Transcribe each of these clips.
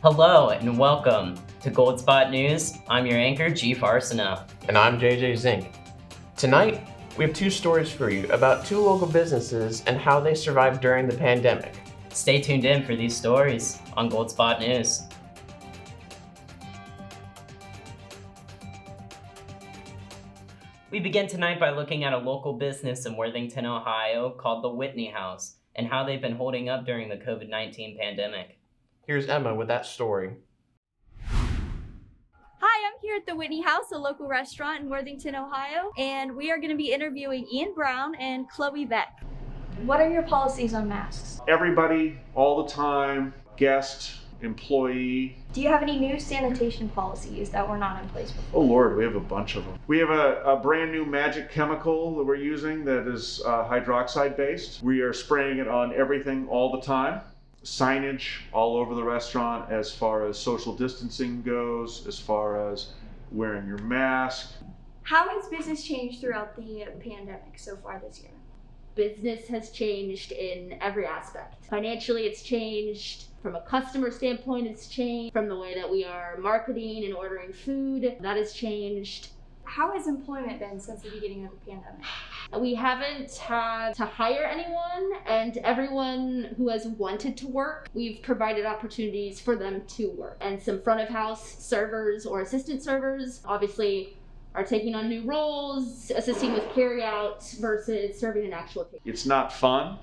Hello and welcome to Gold Spot News. I'm your anchor, G. Farsano. And I'm JJ Zink. Tonight, we have two stories for you about two local businesses and how they survived during the pandemic. Stay tuned in for these stories on Gold Spot News. We begin tonight by looking at a local business in Worthington, Ohio called the Whitney House and how they've been holding up during the COVID-19 pandemic. Here's Emma with that story. Hi, I'm here at the Whitney House, a local restaurant in Worthington, Ohio, and we are going to be interviewing Ian Brown and Chloe Beck. What are your policies on masks? Everybody, all the time, guest, employee. Do you have any new sanitation policies that were not in place before? Oh Lord, we have a bunch of them. We have a brand new magic chemical that we're using that is hydroxide based. We are spraying it on everything all the time. Signage all over the restaurant as far as social distancing goes, as far as wearing your mask. How has business changed throughout the pandemic so far this year? Business has changed in every aspect. Financially, it's changed. From a customer standpoint, it's changed. From the way that we are marketing and ordering food, that has changed. How has employment been since the beginning of the pandemic? We haven't had to hire anyone, and everyone who has wanted to work, we've provided opportunities for them to work. And some front of house servers or assistant servers obviously are taking on new roles, assisting with carryout versus serving an actual table. It's not fun.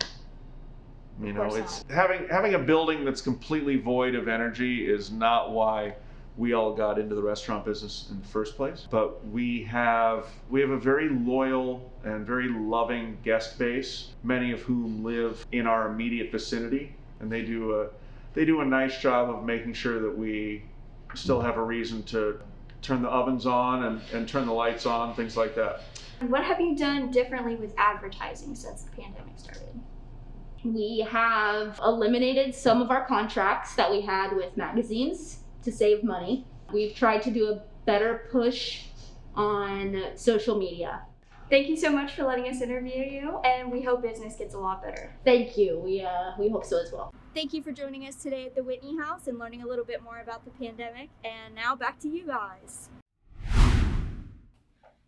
You know, it's having a building that's completely void of energy is not why we all got into the restaurant business in the first place. But we have a very loyal and very loving guest base, many of whom live in our immediate vicinity, and they do a nice job of making sure that we still have a reason to turn the ovens on and turn the lights on, things like that. What have you done differently with advertising since the pandemic started? We have eliminated some of our contracts that we had with magazines to save money. We've tried to do a better push on social media. Thank you so much for letting us interview you, and we hope business gets a lot better. Thank you. We hope so as well. Thank you for joining us today at the Whitney House and learning a little bit more about the pandemic. And now back to you guys.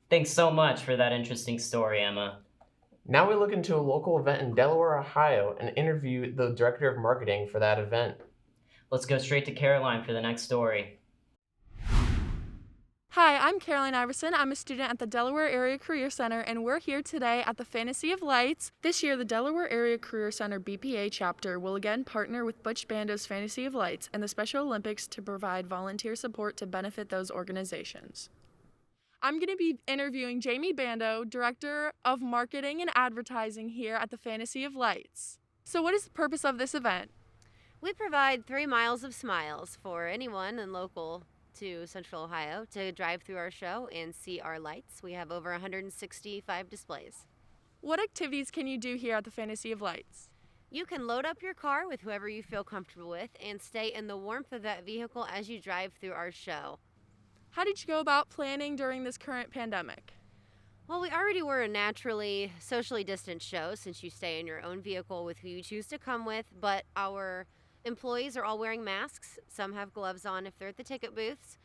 Thanks so much for that interesting story, Emma. Now we look into a local event in Delaware, Ohio, and interview the director of marketing for that event. Let's go straight to Caroline for the next story. Hi, I'm Caroline Iverson. I'm a student at the Delaware Area Career Center, and we're here today at the Fantasy of Lights. This year, the Delaware Area Career Center BPA chapter will again partner with Butch Bando's Fantasy of Lights and the Special Olympics to provide volunteer support to benefit those organizations. I'm going to be interviewing Jamie Bando, Director of Marketing and Advertising here at the Fantasy of Lights. So what is the purpose of this event? We provide 3 miles of smiles for anyone and local to Central Ohio to drive through our show and see our lights. We have over 165 displays. What activities can you do here at the Fantasy of Lights? You can load up your car with whoever you feel comfortable with and stay in the warmth of that vehicle as you drive through our show. How did you go about planning during this current pandemic? Well, we already were a naturally socially distant show since you stay in your own vehicle with who you choose to come with, but our employees are all wearing masks. Some have gloves on if they're at the ticket booths.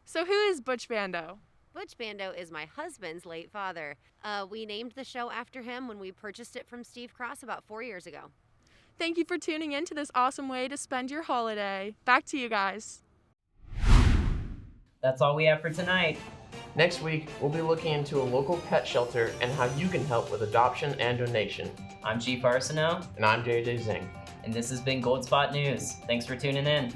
So who is Butch Bando? Butch Bando is my husband's late father. We named the show after him when we purchased it from Steve Cross about 4 years ago. Thank you for tuning in to this awesome way to spend your holiday. Back to you guys. That's all we have for tonight. Next week, we'll be looking into a local pet shelter and how you can help with adoption and donation. I'm G. Farsano. And I'm JJ Zing. And this has been Gold Spot News. Thanks for tuning in.